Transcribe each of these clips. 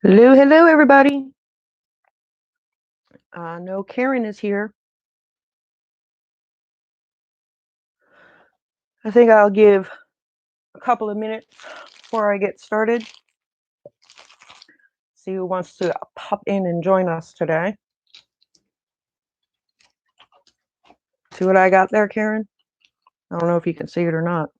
Hello, hello, everybody. I know Karen is here. I think I'll give a couple of minutes before I get started. See who wants to pop in and join us today. See what I got there, Karen? I don't know if you can see it or not.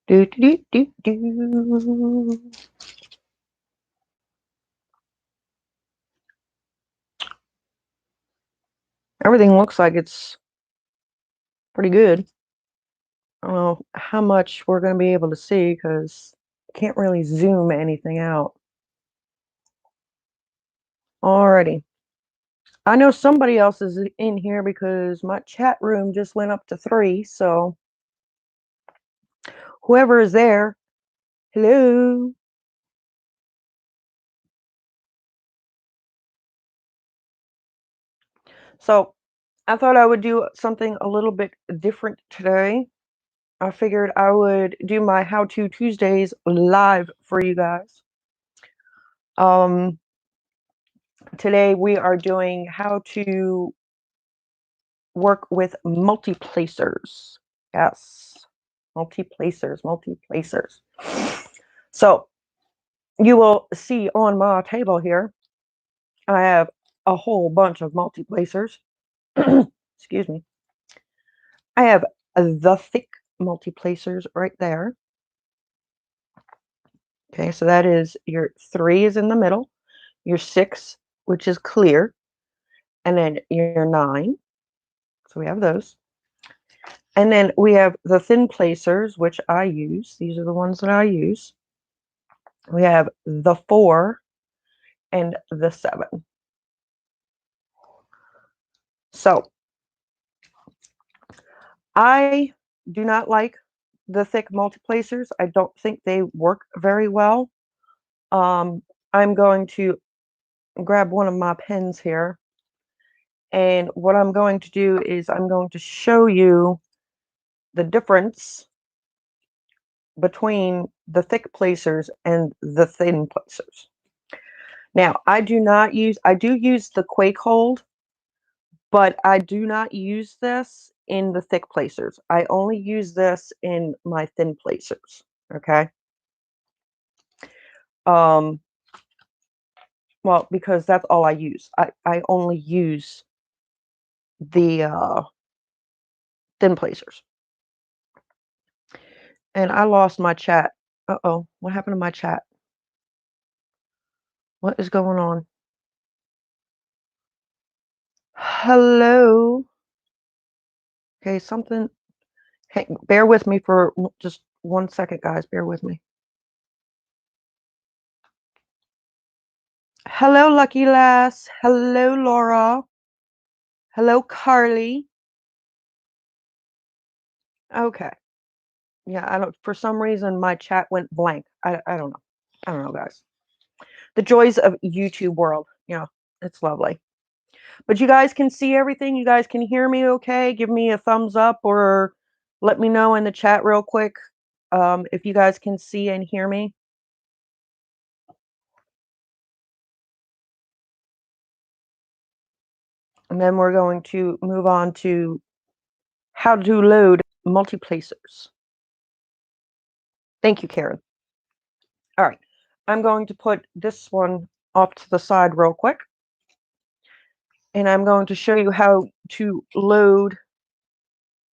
Do, do, do, do. Everything looks like it's pretty good. I don't know how much we're going to be able to see because I can't really zoom anything out. Alrighty. I know somebody else is in here because my chat room just went up to 3, so whoever is there, hello. So I thought I would do something a little bit different today. I figured I would do my How To Tuesdays live for you guys. Today we are doing how to work with multiplacers. Yes, multiplacers. So you will see on my table here, I have a whole bunch of multiplacers. Excuse me. I have the thick multiplacers right there. Okay, so that is your 3 is in the middle, your 6, which is clear, and then your 9. So we have those. And then we have the thin placers, which I use. These are the ones that I use. We have the 4 and the 7. So I do not like the thick multiplacers. I don't think they work very well. I'm going to grab one of my pens here. And what I'm going to do is I'm going to show you the difference between the thick placers and the thin placers. Now, I do use the Quake Hold, but I do not use this in the thick placers. I only use this in my thin placers, okay? Well, because that's all I use. I only use the thin placers. And I lost my chat. Uh-oh, what happened to my chat? What is going on? Hello. Okay, something. Hey, bear with me for just 1 second, guys. Bear with me. Hello, Lucky Lass. Hello, Laura. Hello, Carly. Okay. Yeah, I don't. For some reason, my chat went blank. I don't know. I don't know, guys. The joys of YouTube world. Yeah, it's lovely. But you guys can see everything. You guys can hear me okay. Give me a thumbs up or let me know in the chat real quick if you guys can see and hear me. And then we're going to move on to how to load multiplacers. Thank you, Karen. All right. I'm going to put this one off to the side real quick. And I'm going to show you how to load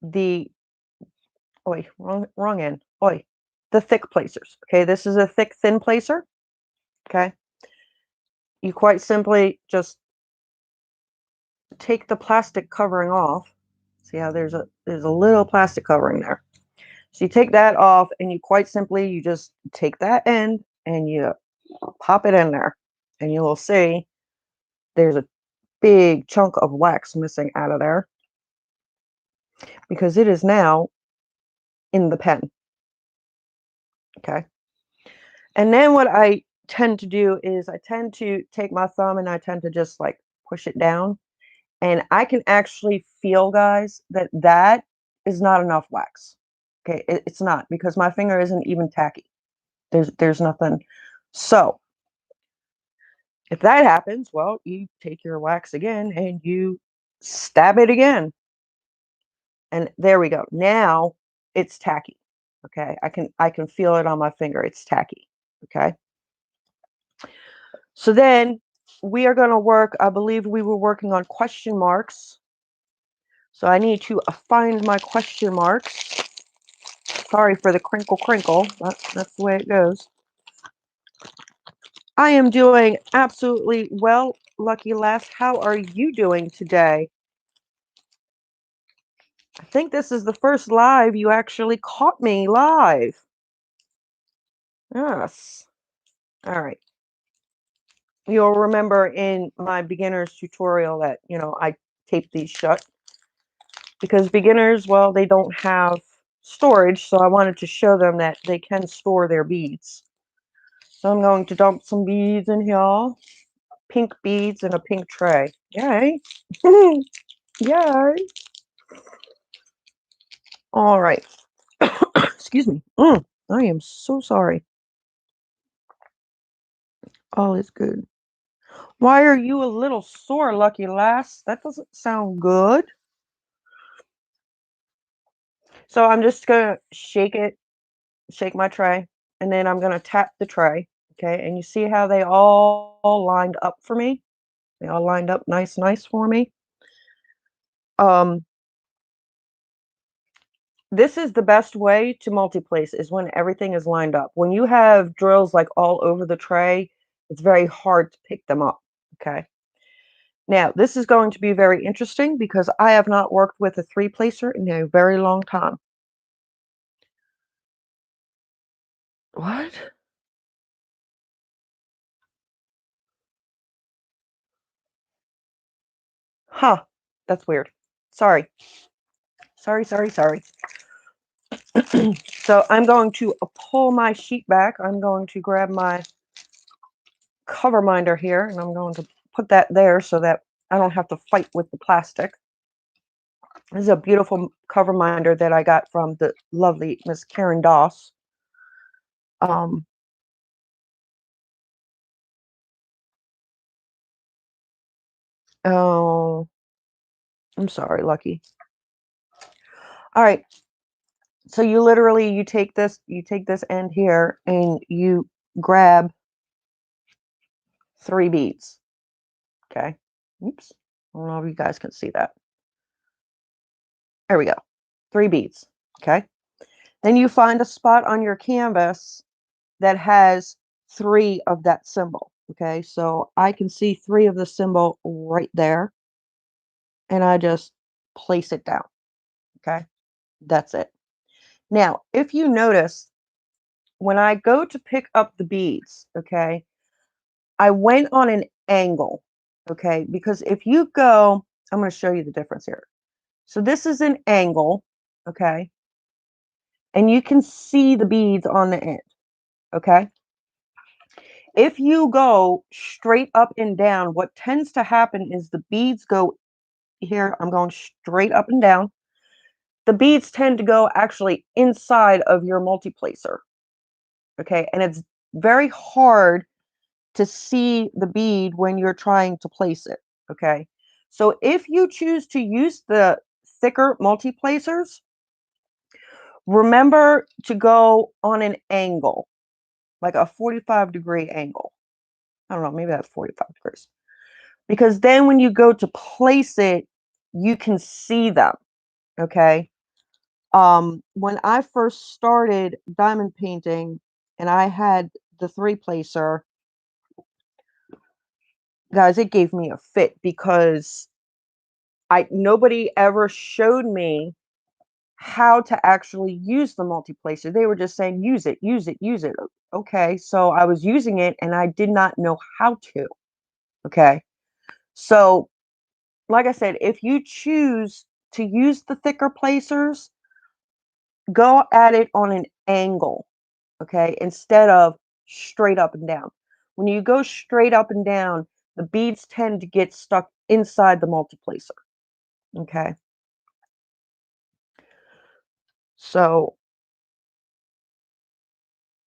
the wrong end. The thick placers. Okay, this is a thick thin placer. Okay. You quite simply just take the plastic covering off. See how there's a little plastic covering there. So you take that off and you quite simply you just take that end and you pop it in there and you will see there's a big chunk of wax missing out of there because it is now in the pen. Okay. And then what I tend to do is I tend to take my thumb and I tend to just like push it down And I can actually feel, guys, that that is not enough wax. Okay, it's not, because my finger isn't even tacky. There's nothing. So if that happens, well, you take your wax again and you stab it again. And there we go. Now it's tacky. Okay. I can feel it on my finger. It's tacky. Okay. So then we are going to work, I believe we were working on question marks. So I need to find my question marks. Sorry for the crinkle crinkle. That's the way it goes. I am doing absolutely well, Lucky Lass. How are you doing today? I think this is the first live you actually caught me live. Yes. All right. You'll remember in my beginner's tutorial that, I taped these shut because beginners, well, they don't have storage. So I wanted to show them that they can store their beads. So I'm going to dump some beads in here. Pink beads in a pink tray. Yay. Yay. All right. Excuse me. I am so sorry. All is good. Why are you a little sore, Lucky Lass? That doesn't sound good. So I'm just going to shake my tray, and then I'm going to tap the tray. Okay. And you see how they all lined up for me? They all lined up nice for me. Um, this is the best way to multi-place is when everything is lined up. When you have drills like all over the tray, it's very hard to pick them up. Okay. Now, this is going to be very interesting because I have not worked with a three placer in a very long time. What? Huh. That's weird. Sorry. Sorry. So I'm going to pull my sheet back. I'm going to grab my cover minder here, and I'm going to put that there so that I don't have to fight with the plastic. This is a beautiful cover minder that I got from the lovely Miss Karen Doss. Um, oh, I'm sorry, Lucky. All right. So you take this end here and you grab 3 beads. Okay. Oops. I don't know if you guys can see that. There we go. 3 beads. Okay. Then you find a spot on your canvas that has 3 of that symbol. Okay. So I can see 3 of the symbol right there. And I just place it down. Okay. That's it. Now, if you notice, when I go to pick up the beads, okay, I went on an angle, okay, because if you go, I'm going to show you the difference here. So this is an angle, okay, and you can see the beads on the end, okay. If you go straight up and down, what tends to happen is the beads go here. I'm going straight up and down. The beads tend to go actually inside of your multiplacer, okay, and it's very hard to see the bead when you're trying to place it, okay? So if you choose to use the thicker multi-placers, remember to go on an angle, like a 45-degree angle. I don't know, maybe that's 45 degrees. Because then when you go to place it, you can see them, okay? When I first started diamond painting and I had the 3-placer, guys, it gave me a fit because nobody ever showed me how to actually use the multiplacer. They were just saying, use it, use it, use it. Okay, so I was using it and I did not know how to. Okay, so like I said, if you choose to use the thicker placers, go at it on an angle, okay, instead of straight up and down. When you go straight up and down, the beads tend to get stuck inside the multiplacer. Okay. So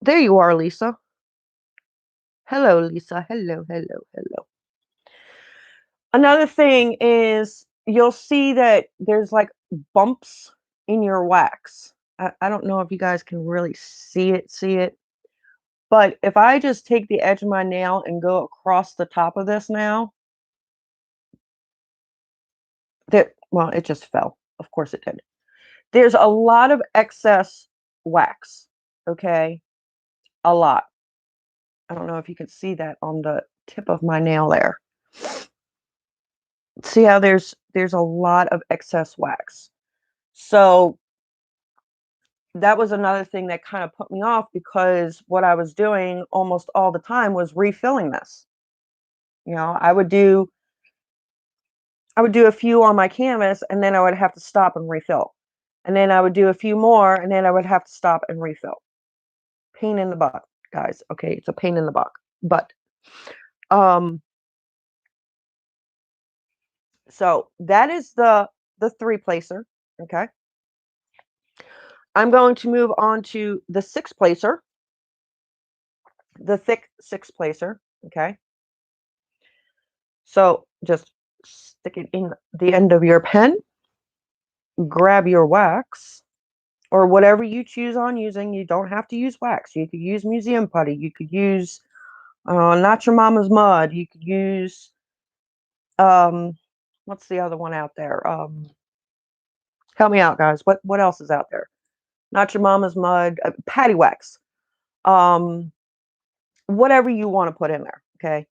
there you are, Lisa. Hello, Lisa. Hello, hello, hello. Another thing is you'll see that there's like bumps in your wax. I don't know if you guys can really see it. But if I just take the edge of my nail and go across the top of this now, well, it just fell. Of course it did. There's a lot of excess wax, okay? A lot. I don't know if you can see that on the tip of my nail there. See how there's a lot of excess wax. So that was another thing that kind of put me off because what I was doing almost all the time was refilling this. You know, I would do a few on my canvas and then I would have to stop and refill. And then I would do a few more and then I would have to stop and refill. Pain in the butt, guys. Okay, it's a pain in the butt. But so that is the 3-placer, okay? I'm going to move on to the 6-placer, the thick 6-placer, okay? So just stick it in the end of your pen, grab your wax, or whatever you choose on using. You don't have to use wax. You could use museum putty. You could use Not Your Mama's Mud. You could use, what's the other one out there? Help me out, guys. What else is out there? Not Your Mama's Mud, Patty Wax. Whatever you want to put in there, okay?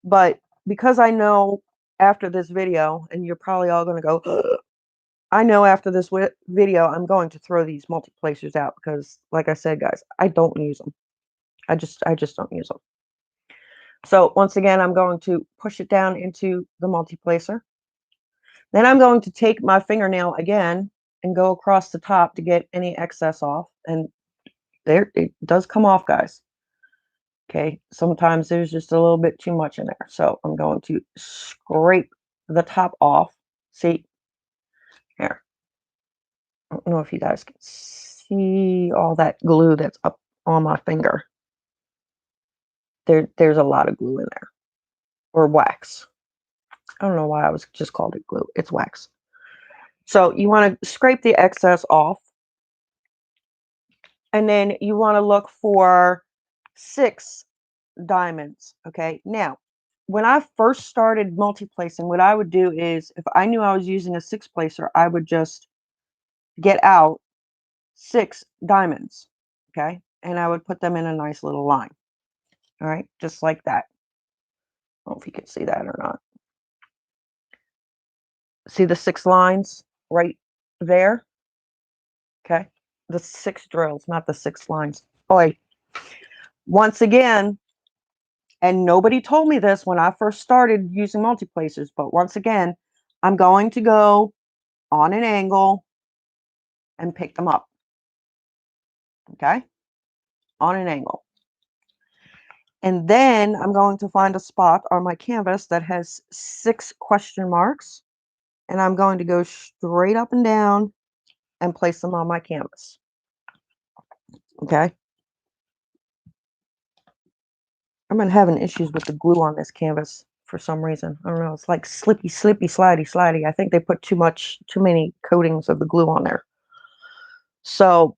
But because I know after this video, and you're probably all going to go, I know after this video, I'm going to throw these multiplacers out because, like I said, guys, I don't use them. I just don't use them. So once again, I'm going to push it down into the multiplacer. Then I'm going to take my fingernail again and go across the top to get any excess off. And there, it does come off, guys. Okay, sometimes there's just a little bit too much in there. So I'm going to scrape the top off. See, here. I don't know if you guys can see all that glue that's up on my finger. There's a lot of glue in there. Or wax. I don't know why I was just called it glue. It's wax. So you want to scrape the excess off. And then you want to look for 6 diamonds. Okay. Now, when I first started multiplacing, what I would do is if I knew I was using a 6-placer, I would just get out 6 diamonds. Okay. And I would put them in a nice little line. All right. Just like that. I don't know if you can see that or not. See the 6 lines right there? Okay. The 6 drills, not the 6 lines. Boy, once again, and nobody told me this when I first started using multiplacers, but once again, I'm going to go on an angle and pick them up. Okay? On an angle. And then I'm going to find a spot on my canvas that has 6 question marks. And I'm going to go straight up and down and place them on my canvas. Okay? I've been having issues with the glue on this canvas for some reason. I don't know. It's like slippy, slidey. I think they put too many coatings of the glue on there. So,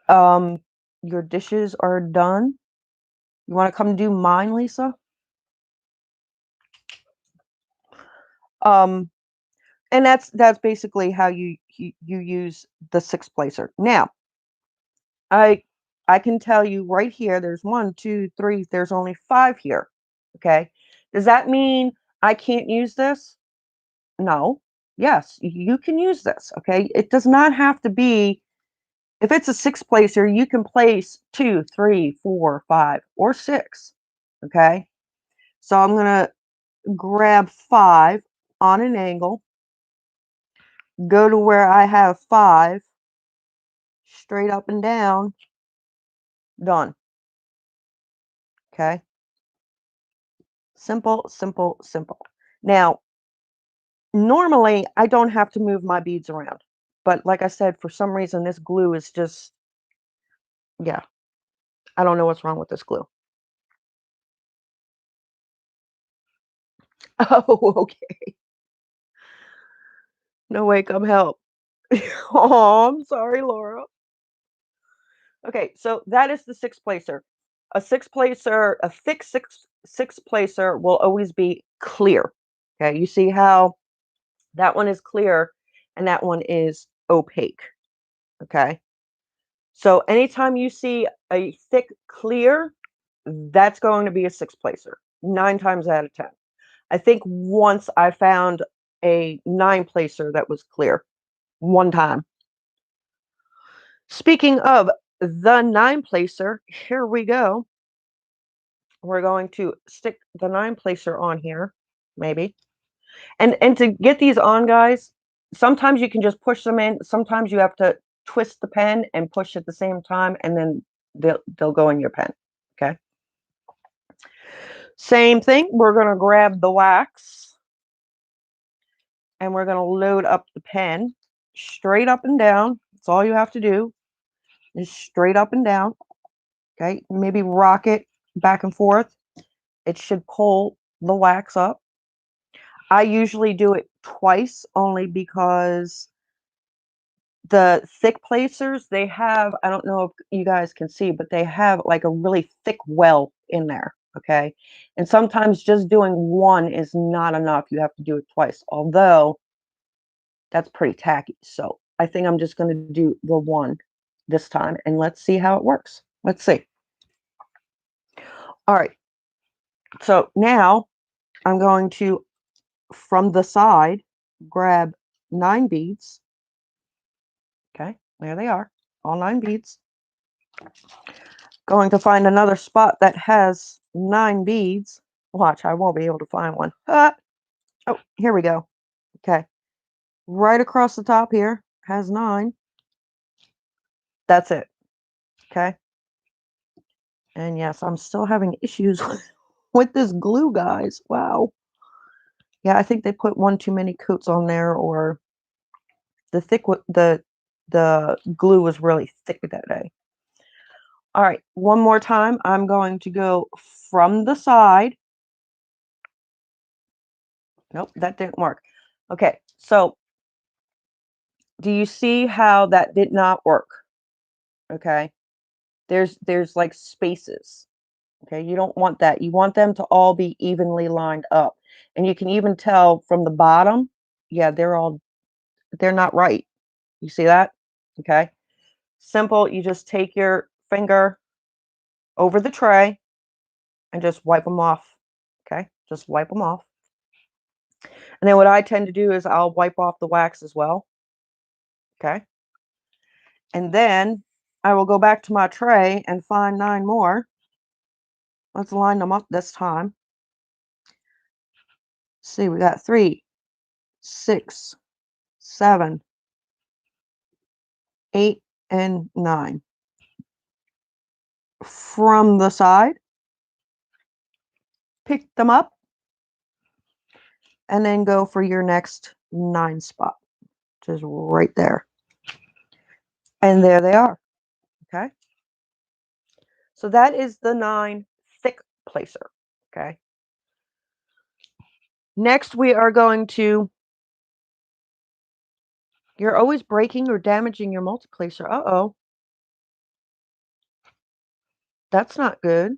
your dishes are done. You want to come do mine, Lisa? And that's basically how you use the 6-placer. Now, I can tell you right here, there's 1, 2, 3, there's only 5 here. Okay. Does that mean I can't use this? No. Yes, you can use this. Okay. It does not have to be, if it's a 6-placer, you can place 2, 3, 4, 5, or 6. Okay. So I'm going to grab 5 on an angle, go to where I have 5, straight up and down, done. Okay. Simple, simple, simple. Now, normally I don't have to move my beads around, but like I said, for some reason this glue is just, yeah, I don't know what's wrong with this glue. Oh, okay. No way, come help. Oh, I'm sorry, Laura. Okay, so that is the six placer. A six placer, a thick six placer will always be clear. Okay, you see how that one is clear and that one is opaque. Okay, so anytime you see a thick clear, that's going to be a six placer, 9 times out of 10. I think once I found a 9 placer that was clear, one time. Speaking of the 9 placer, here we go. We're going to stick the 9 placer on here, maybe. And to get these on, guys, sometimes you can just push them in. Sometimes you have to twist the pen and push at the same time, and then they'll go in your pen. Okay. Same thing. We're going to grab the wax and we're going to load up the pen straight up and down. That's all you have to do is straight up and down. Okay. Maybe rock it back and forth. It should pull the wax up. I usually do it twice only because the thick placers, they have, I don't know if you guys can see, but they have like a really thick well in there. Okay. And sometimes just doing one is not enough. You have to do it twice, although that's pretty tacky. So I think I'm just going to do the one this time and let's see how it works. Let's see. All right. So now I'm going to, from the side, grab 9 beads. Okay, there they are, all 9 beads. Going to find another spot that has 9 beads. Watch, I won't be able to find one. Oh, here we go. Okay, right across the top here has 9. That's it. Okay. And yes, I'm still having issues with this glue, guys. Wow. Yeah, I think they put one too many coats on there, or the glue was really thick that day. All right, one more time. I'm going to go from the side. Nope, that didn't work. Okay, so do you see how that did not work? Okay, there's like spaces. Okay, you don't want that. You want them to all be evenly lined up. And you can even tell from the bottom, yeah, they're not right. You see that? Okay. Simple. You just take your finger over the tray and just wipe them off. Okay, just wipe them off. And then what I tend to do is I'll wipe off the wax as well. Okay. And then I will go back to my tray and find 9 more. Let's line them up this time. See, we got 3, 6, 7, 8, and 9. From the side, pick them up, and then go for your next 9 spot, which is right there. And there they are. Okay. So that is the 9 thick placer. Okay. Next, we are going to, you're always breaking or damaging your multiplacer. Uh-oh. That's not good.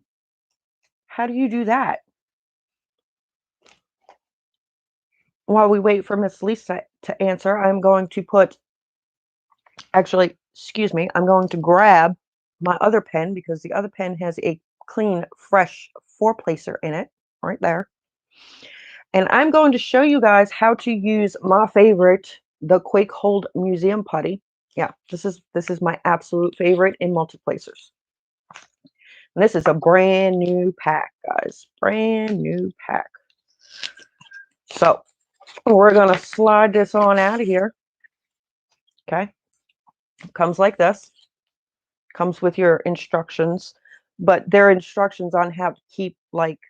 How do you do that? While we wait for Miss Lisa to answer, I'm going to put, actually, excuse me, I'm going to grab my other pen because the other pen has a clean, fresh 4-placer in it, right there. And I'm going to show you guys how to use my favorite, the Quake Hold Museum Putty. Yeah, this is my absolute favorite in multiplacers. And this is a brand new pack, guys. Brand new pack. So we're going to slide this on out of here. Okay. Comes like this. Comes with your instructions. But there are instructions on how to keep, like,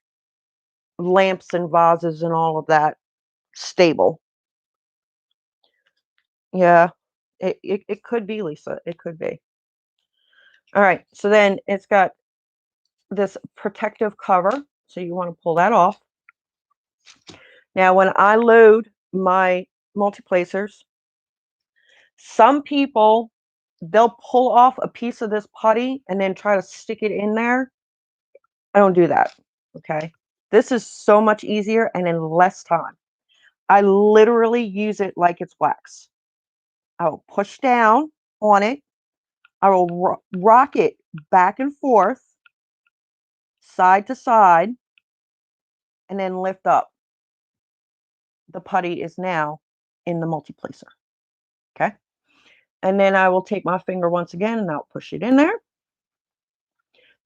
lamps and vases and all of that stable. Yeah, it could be, Lisa. It could be. All right. So then it's got this protective cover. So you want to pull that off. Now, when I load my multi-placers, some people, they'll pull off a piece of this putty and then try to stick it in there. I don't do that. Okay. This is so much easier and in less time. I literally use it like it's wax. I will push down on it. I will rock it back and forth, side to side, and then lift up. The putty is now in the multi-placer. Okay. And then I will take my finger once again and I'll push it in there.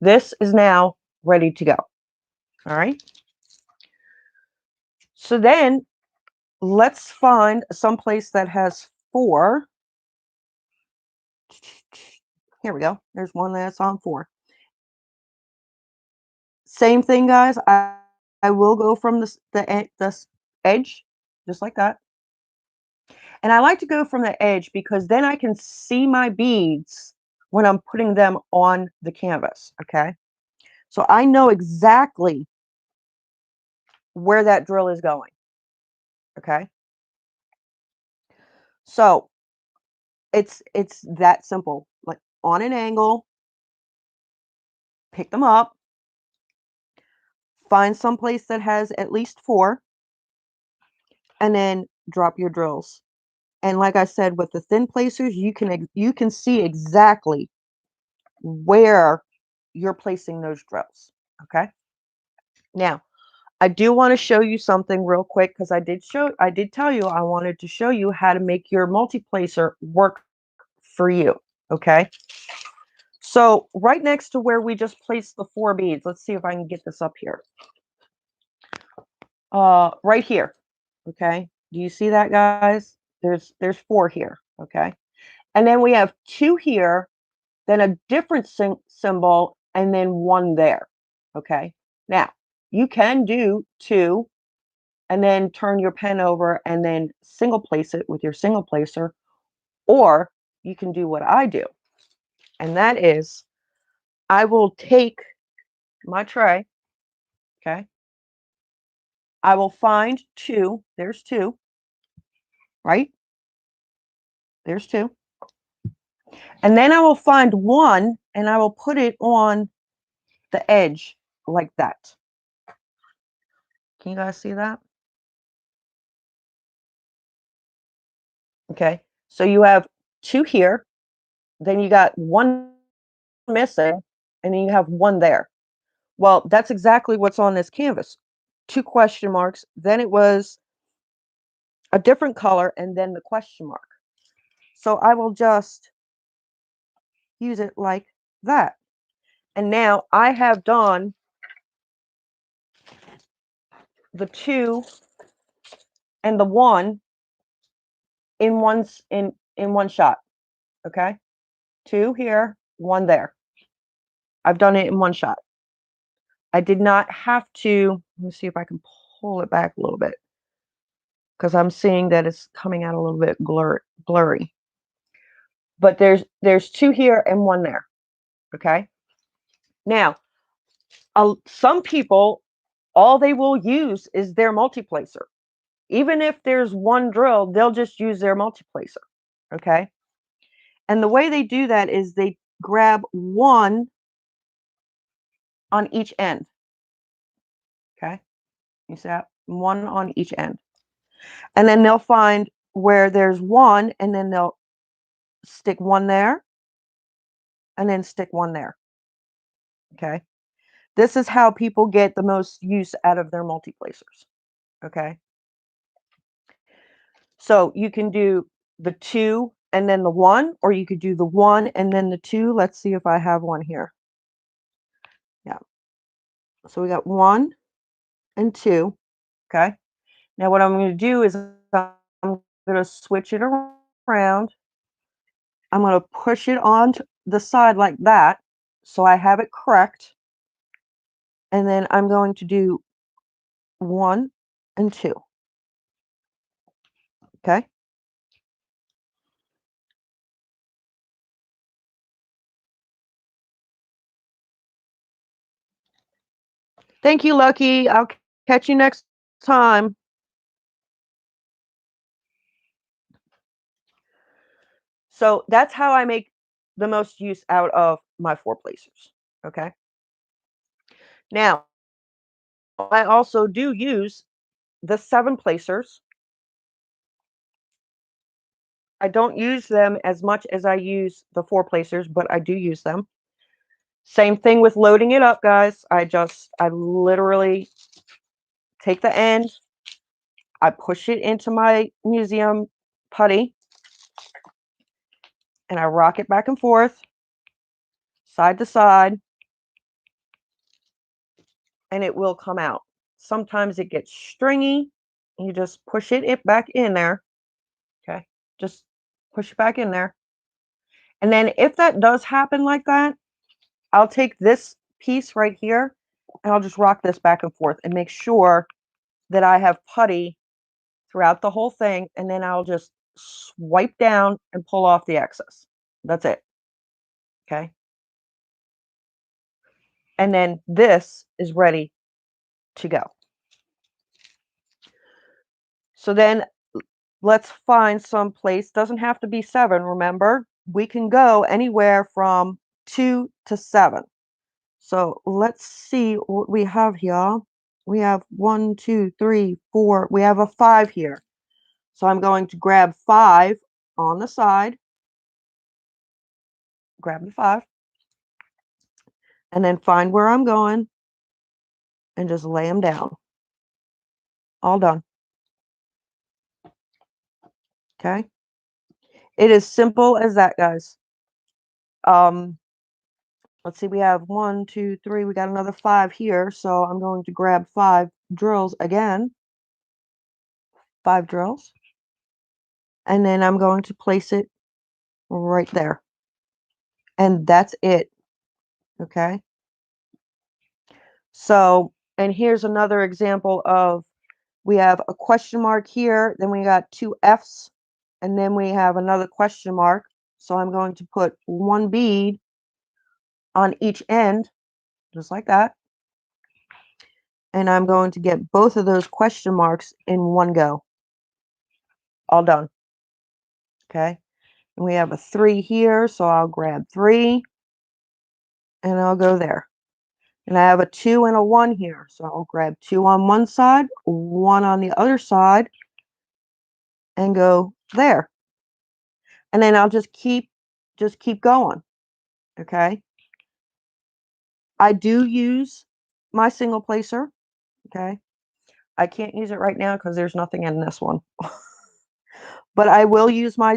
This is now ready to go. All right. So then let's find some place that has 4. Here we go. There's one that's on 4. Same thing, guys. I will go from the edge, just like that. And I like to go from the edge because then I can see my beads when I'm putting them on the canvas, okay? So I know exactly where that drill is going, okay? So it's that simple. Like on an angle, pick them up, find some place that has at least 4, and then drop your drills. And like I said, with the thin placers, you can see exactly where you're placing those drills. Okay. Now, I do want to show you something real quick because I did tell you I wanted to show you how to make your multi-placer work for you. Okay. So right next to where we just placed the 4 beads, let's see if I can get this up here. Right here. Okay. Do you see that, guys? There's 4 here. Okay. And then we have 2 here, then a different symbol, and then 1 there. Okay. Now, you can do 2 and then turn your pen over and then single place it with your single placer, or you can do what I do. And that is I will take my tray, okay? I will find 2. There's 2, right? There's 2. And then I will find 1 and I will put it on the edge like that. Can you guys see that? Okay. So you have 2 here, then you got 1 missing, and then you have 1 there. Well, that's exactly what's on this canvas. 2 question marks, then it was a different color, and then the question mark. So I will just use it like that. And now I have done the 2 and the 1 in one shot. Okay? 2 here, 1 there. I've done it in one shot. I did not have to, let me see if I can pull it back a little bit because I'm seeing that it's coming out a little bit blurry. But there's 2 here and 1 there. Okay? Now, some people, all they will use is their multi-placer. Even if there's 1 drill, they'll just use their multi-placer. Okay? And the way they do that is they grab 1 on each end. Okay? You see that? 1 on each end. And then they'll find where there's 1 and then they'll stick 1 there and then stick 1 there. Okay? This is how people get the most use out of their multi-placers. Okay? So you can do the 2 and then the 1, or you could do the 1 and then the 2. Let's see if I have one here. Yeah. So we got 1 and 2. Okay. Now what I'm going to do is I'm going to switch it around. I'm going to push it on the side like that so I have it correct. And then I'm going to do 1 and 2. Okay. Thank you, Lucky. I'll catch you next time. So that's how I make the most use out of my 4 placers. Okay. Now, I also do use the 7 placers. I don't use them as much as I use the 4 placers, but I do use them. Same thing with loading it up, guys. I literally take the end, I push it into my museum putty, and I rock it back and forth, side to side, and it will come out. Sometimes it gets stringy. You just push it back in there. Okay. Just push it back in there. And then if that does happen like that, I'll take this piece right here and I'll just rock this back and forth and make sure that I have putty throughout the whole thing. And then I'll just swipe down and pull off the excess. That's it. Okay. And then this is ready to go. So then let's find some place. Doesn't have to be 7, remember? We can go anywhere from 2 to 7. So let's see what we have here. We have 1, 2, 3, 4. We have a 5 here. So I'm going to grab 5 on the side. Grab the 5. And then find where I'm going and just lay them down. All done. Okay. It is simple as that, guys. Let's see, we have 1, 2, 3. We got another 5 here. So I'm going to grab 5 drills again. 5 drills. And then I'm going to place it right there. And that's it. Okay. So, and here's another example of, we have a question mark here, then we got 2 F's, and then we have another question mark. So I'm going to put 1 bead on each end, just like that. And I'm going to get both of those question marks in one go. All done. Okay. And we have a 3 here, so I'll grab 3 and I'll go there. And I have a 2 and a 1 here, so I'll grab 2 on one side, 1 on the other side, and go there. And then I'll just keep going. Okay. I do use my single placer. Okay. I can't use it right now because there's nothing in this one. But I will use my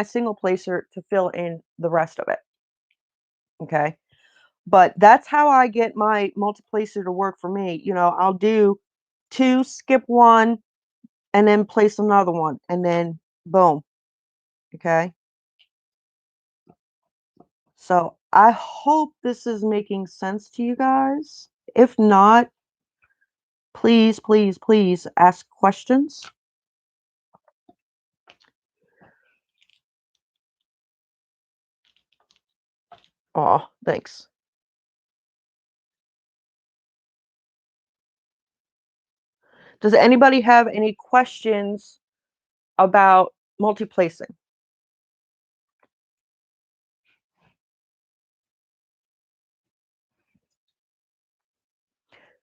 single placer to fill in the rest of it. Okay. But that's how I get my multiplacer to work for me. You know, I'll do 2, skip 1, and then place another one, and then boom. Okay. So I hope this is making sense to you guys. If not, please, please, please ask questions. Oh, thanks. Does anybody have any questions about multi-placing?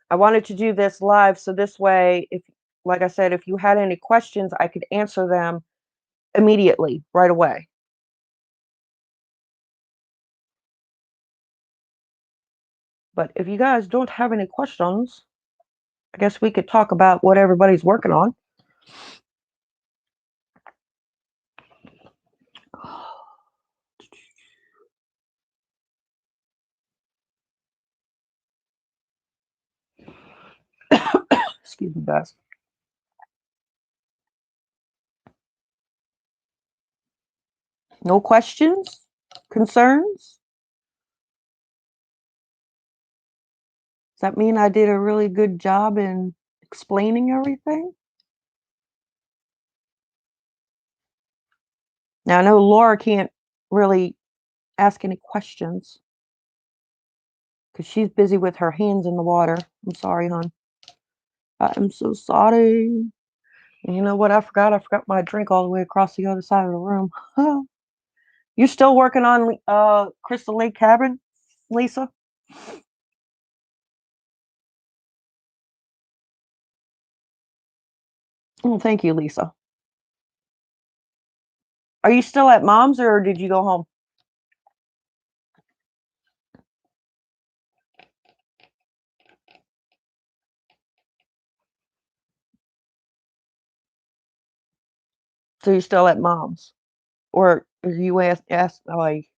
I wanted to do this live so this way, if, like I said, if you had any questions, I could answer them immediately, right away. But if you guys don't have any questions, I guess we could talk about what everybody's working on. Excuse me, guys. No questions? Concerns? Does that mean I did a really good job in explaining everything. Now I know Laura can't really ask any questions because she's busy with her hands in the water. I'm sorry, hon. I'm so sorry. And you know what? I forgot. I forgot my drink all the way across the other side of the room. You still working on Crystal Lake Cabin, Lisa? Oh, thank you, Lisa. Are you still at mom's or did you go home? So you're still at mom's? Or are you asked like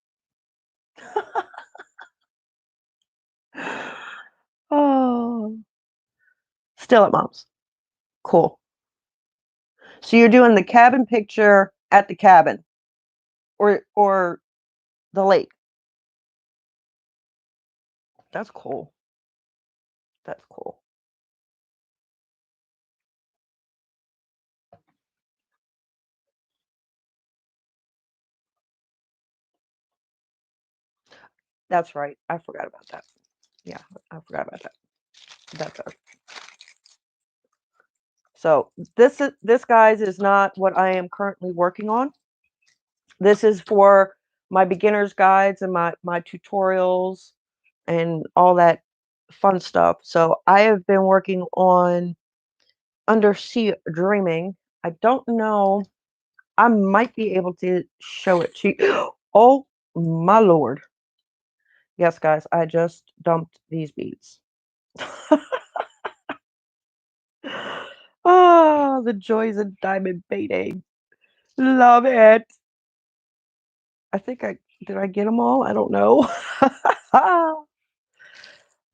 oh still at mom's. Cool. So you're doing the cabin picture at the cabin or the lake. That's cool. That's cool. That's right. I forgot about that. Yeah, I forgot about that. That's a, so this guys is not what I am currently working on. This is for my beginner's guides and my tutorials and all that fun stuff. So I have been working on Undersea Dreaming. I don't know. I might be able to show it to you. Oh my lord. Yes, guys, I just dumped these beads. Oh, the joys of diamond baiting. Love it. I think I did I get them all? I don't know.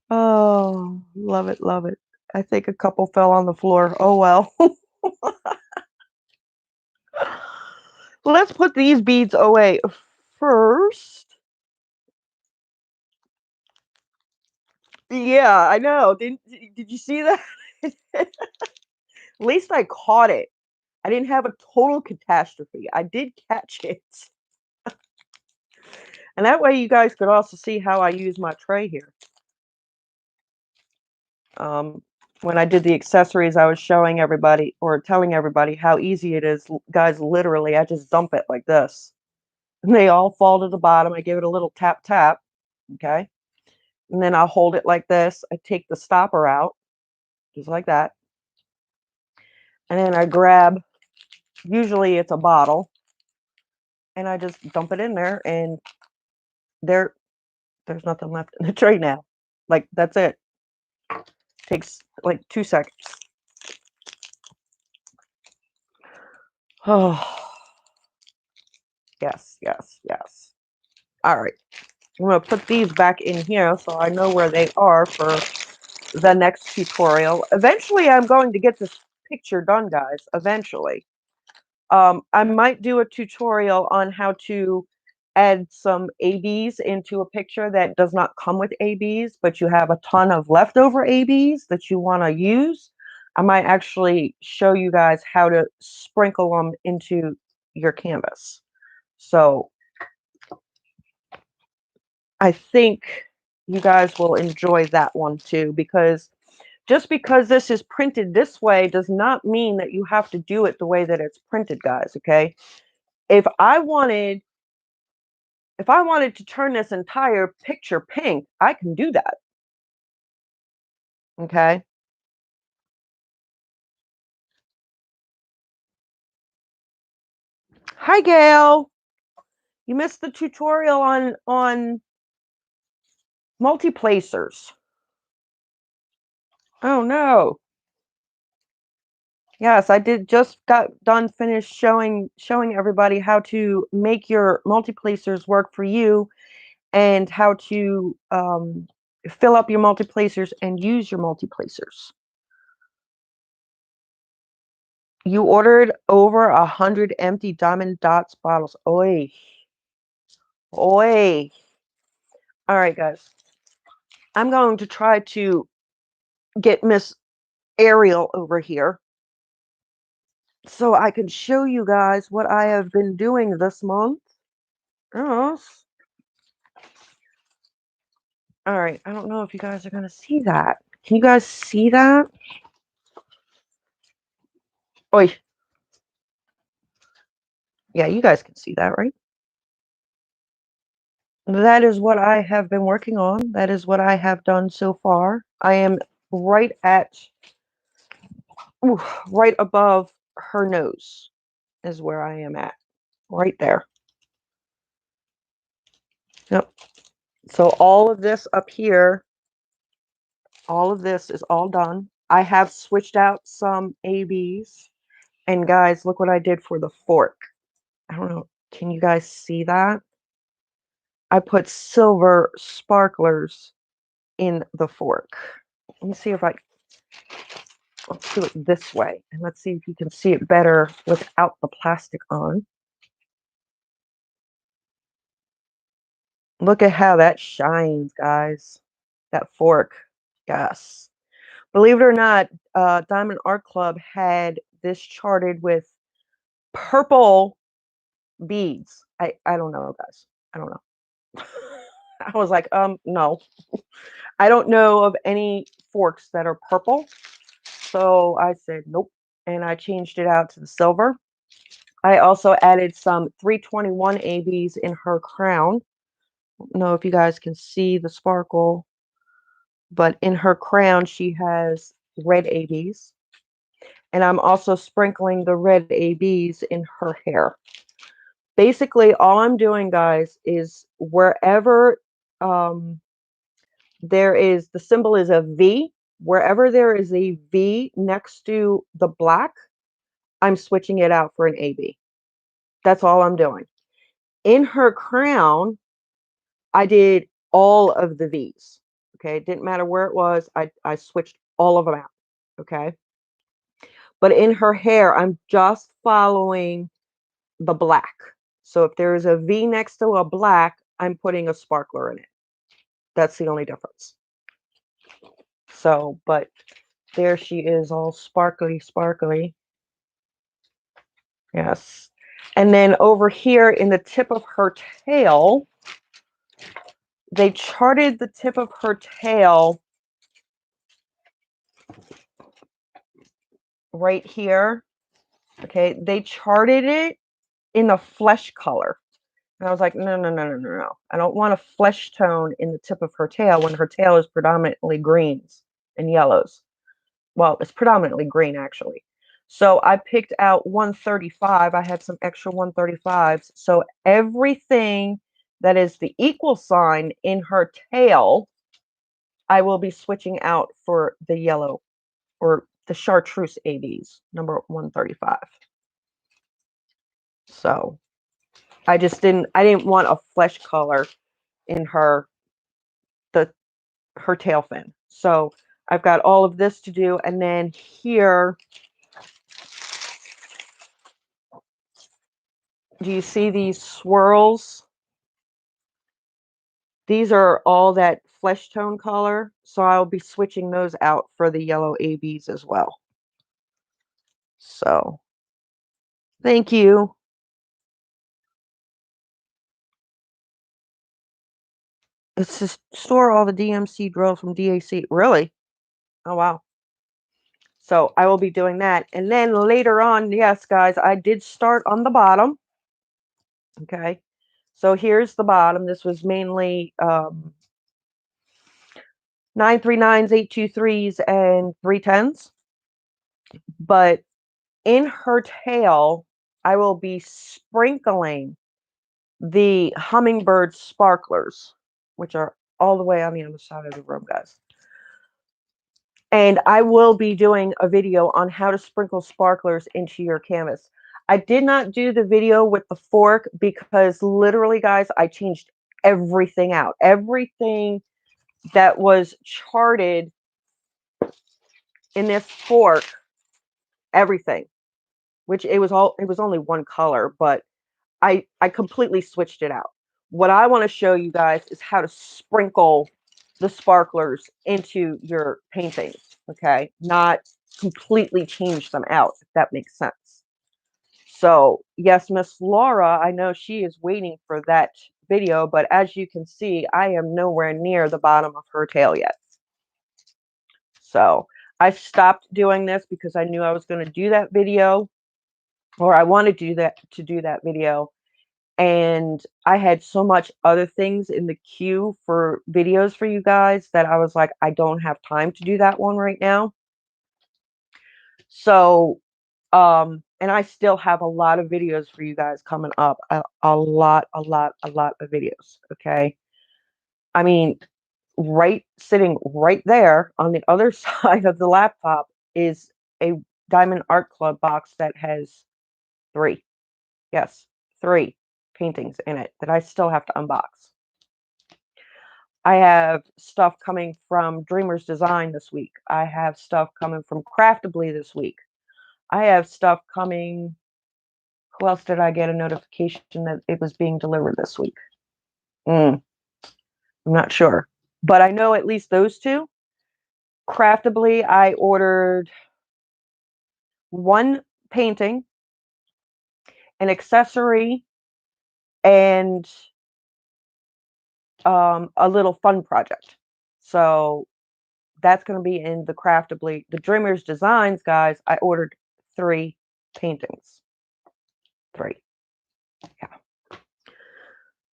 Oh, love it, love it. I think a couple fell on the floor. Oh well. Let's put these beads away first. Yeah, I know. Did you see that? At least I caught it. I didn't have a total catastrophe. I did catch it. And that way you guys could also see how I use my tray here. Um, when I did the accessories, I was showing everybody or telling everybody how easy it is. Guys, literally, I just dump it like this. And they all fall to the bottom. I give it a little tap, tap. Okay. And then I'll hold it like this. I take the stopper out, just like that. And then I grab, usually it's a bottle, and I just dump it in there, and there's nothing left in the tray now. Like, that's it. Takes like 2 seconds. Oh, yes, yes, yes. All right. I'm going to put these back in here so I know where they are for the next tutorial. Eventually, I'm going to get this picture done, guys. Eventually. I might do a tutorial on how to add some ABs into a picture that does not come with ABs, but you have a ton of leftover ABs that you want to use. I might actually show you guys how to sprinkle them into your canvas. So I think you guys will enjoy that one too, because just because this is printed this way does not mean that you have to do it the way that it's printed, guys, okay? If I wanted to turn this entire picture pink, I can do that. Okay? Hi Gail. You missed the tutorial on multiplacers. Oh no. Yes, I did just got done finished showing everybody how to make your multiplacers work for you and how to fill up your multiplacers and use your multiplacers. You ordered over 100 empty Diamond Dots bottles. Oi. Oi. All right, guys. I'm going to try to get Miss Ariel over here so I can show you guys what I have been doing this month. Yes. All right, I don't know if you guys are going to see that. Can you guys see that? Oh, yeah, you guys can see that, right? That is what I have been working on. That is what I have done so far. I am right at, ooh, right above her nose is where I am at. Right there. Yep. So all of this up here, all of this is all done. I have switched out some ABs. And guys, look what I did for the fork. I don't know. Can you guys see that? I put silver sparklers in the fork. Let me see if let's do it this way. And let's see if you can see it better without the plastic on. Look at how that shines, guys. That fork. Yes. Believe it or not, Diamond Art Club had this charted with purple beads. I don't know, guys. I don't know. I was like, no. I don't know of any forks that are purple. So I said, nope. And I changed it out to the silver. I also added some 321 ABs in her crown. I don't know if you guys can see the sparkle, but in her crown, she has red ABs. And I'm also sprinkling the red ABs in her hair. Basically, all I'm doing, guys, is wherever there is, the symbol is a V, wherever there is a V next to the black, I'm switching it out for an AB. That's all I'm doing. In her crown, I did all of the V's. Okay. It didn't matter where it was. I switched all of them out. Okay. But in her hair, I'm just following the black. So if there is a V next to a black, I'm putting a sparkler in it. That's the only difference. So, but there she is, all sparkly, sparkly. Yes. And then over here in the tip of her tail, they charted the tip of her tail right here. Okay. They charted it in a flesh color. And I was like, no, no, no, no, no, no. I don't want a flesh tone in the tip of her tail when her tail is predominantly greens and yellows. Well, it's predominantly green, actually. So I picked out 135. I had some extra 135s. So everything that is the equal sign in her tail, I will be switching out for the yellow or the chartreuse ABs, number 135. So I didn't want a flesh color in her tail fin. So I've got all of this to do. And then here, do you see these swirls? These are all that flesh tone color. So I'll be switching those out for the yellow ABs as well. So thank you. It's to store all the DMC drills from DAC. Really? Oh, wow. So I will be doing that. And then later on, yes, guys, I did start on the bottom. Okay. So here's the bottom. This was mainly 939s, 823s, and 310s. But in her tail, I will be sprinkling the hummingbird sparklers, which are all the way on the other side of the room, guys. And I will be doing a video on how to sprinkle sparklers into your canvas. I did not do the video with the fork because literally, guys, I changed everything out. Everything that was charted in this fork, everything, which it was only one color, but I completely switched it out. What I want to show you guys is how to sprinkle the sparklers into your paintings. Okay, not completely change them out, if that makes sense. So yes, Miss Laura, I know she is waiting for that video, but as you can see, I am nowhere near the bottom of her tail yet. So I stopped doing this because I knew I was going to do that video, or I wanted to do that video. And I had so much other things in the queue for videos for you guys that I was like, I don't have time to do that one right now. So, and I still have a lot of videos for you guys coming up, a lot of videos. Okay. I mean, sitting right there on the other side of the laptop is a Diamond Art Club box that has 3, yes, 3 paintings in it that I still have to unbox. I have stuff coming from Dreamers Design this week. I have stuff coming from Craftably this week. I have stuff coming. Who else did I get a notification that it was being delivered this week? I'm not sure, but I know at least those 2. Craftably, I ordered 1 painting, an accessory, and a little fun project. So that's going to be in the Craftably. The Dreamers Designs, guys, I ordered 3 paintings. 3. Yeah.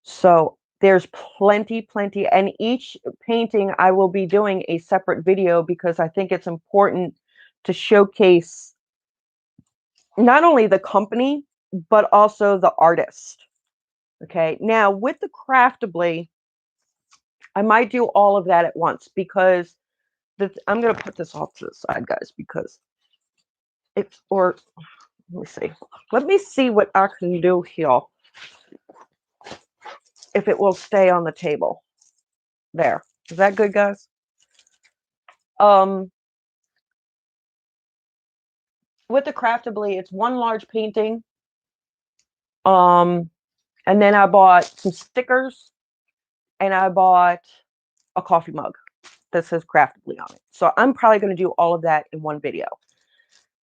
So there's plenty, and each painting I will be doing a separate video because I think it's important to showcase not only the company, but also the artist. Okay. Now with the Craftably, I might do all of that at once because I'm going to put this off to the side, guys, because or let me see. Let me see what I can do here. If it will stay on the table. There. Is that good, guys? With the Craftably, it's 1 large painting. And then I bought some stickers and I bought a coffee mug that says Craftably on it. So I'm probably going to do all of that in one video.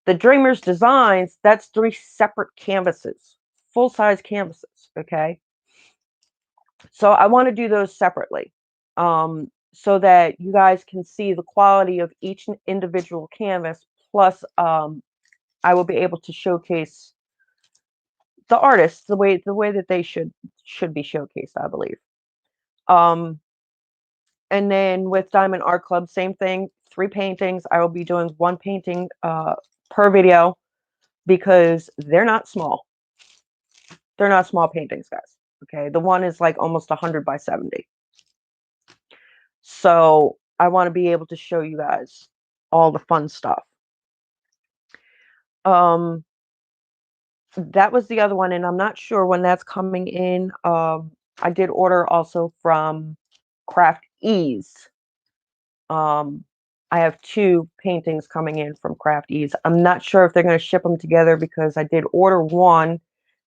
The Dreamers Designs, that's 3 separate canvases, full-size canvases, okay? So I want to do those separately so that you guys can see the quality of each individual canvas. Plus, I will be able to showcase the artists the way that they should be showcased, I believe. And then with Diamond Art Club, same thing, 3 paintings. I will be doing 1 painting per video because they're not small. They're not small paintings, guys. Okay, the one is like almost 100 by 70. So I want to be able to show you guys all the fun stuff. That was the other one, and I'm not sure when that's coming in. I did order also from Craft Ease. I have 2 paintings coming in from Craft Ease. I'm not sure if they're going to ship them together because I did order 1.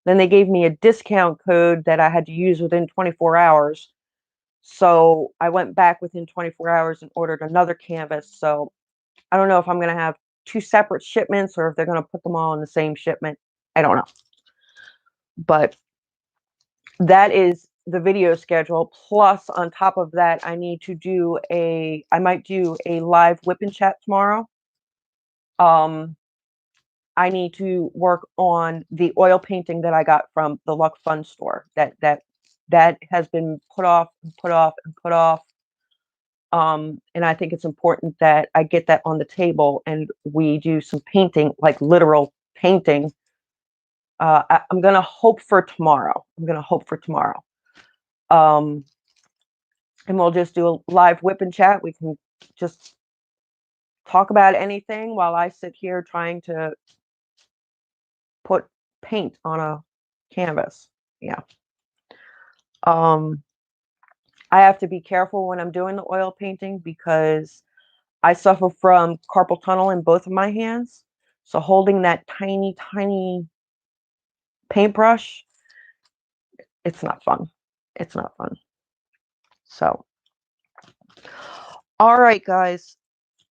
Then they gave me a discount code that I had to use within 24 hours. So I went back within 24 hours and ordered another canvas. So I don't know if I'm going to have 2 separate shipments or if they're going to put them all in the same shipment. I don't know. But that is the video schedule. Plus, on top of that, I might do a live whip and chat tomorrow. I need to work on the oil painting that I got from the Luck Fun store. That has been put off and put off and put off. And I think it's important that I get that on the table and we do some painting, like literal painting. I'm going to hope for tomorrow. And we'll just do a live whip and chat. We can just talk about anything while I sit here trying to put paint on a canvas. Yeah. I have to be careful when I'm doing the oil painting because I suffer from carpal tunnel in both of my hands. So holding that tiny, tiny paintbrush, it's not fun. It's not fun. So, all right, guys.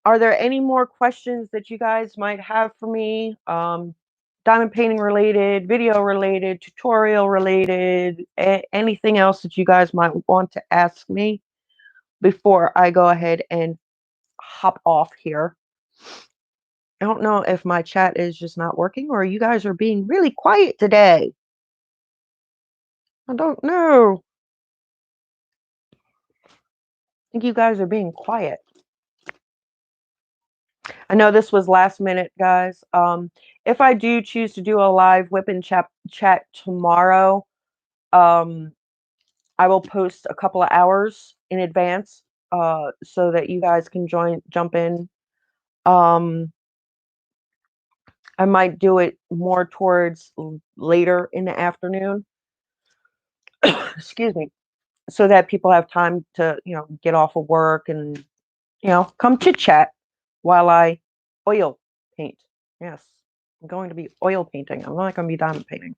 Are there any more questions that you guys might have for me? Diamond painting related, video related, tutorial related, anything else that you guys might want to ask me before I go ahead and hop off here. I don't know if my chat is just not working or you guys are being really quiet today. I don't know. I think you guys are being quiet. I know this was last minute, guys. If I do choose to do a live whip and chat tomorrow, I will post a couple of hours in advance, so that you guys can jump in. Um, I might do it more towards later in the afternoon. Excuse me, so that people have time to, get off of work and, come chit chat while I oil paint. Yes, I'm going to be oil painting. I'm not going to be diamond painting.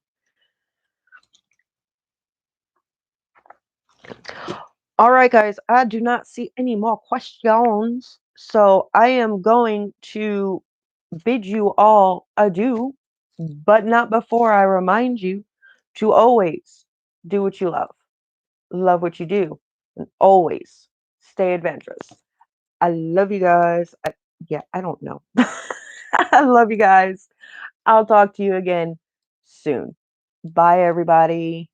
All right, guys, I do not see any more questions. So I am going to bid you all adieu, but not before I remind you to always do what you love what you do, and always stay adventurous. I love you guys. I don't know. I love you guys. I'll talk to you again soon. Bye, everybody.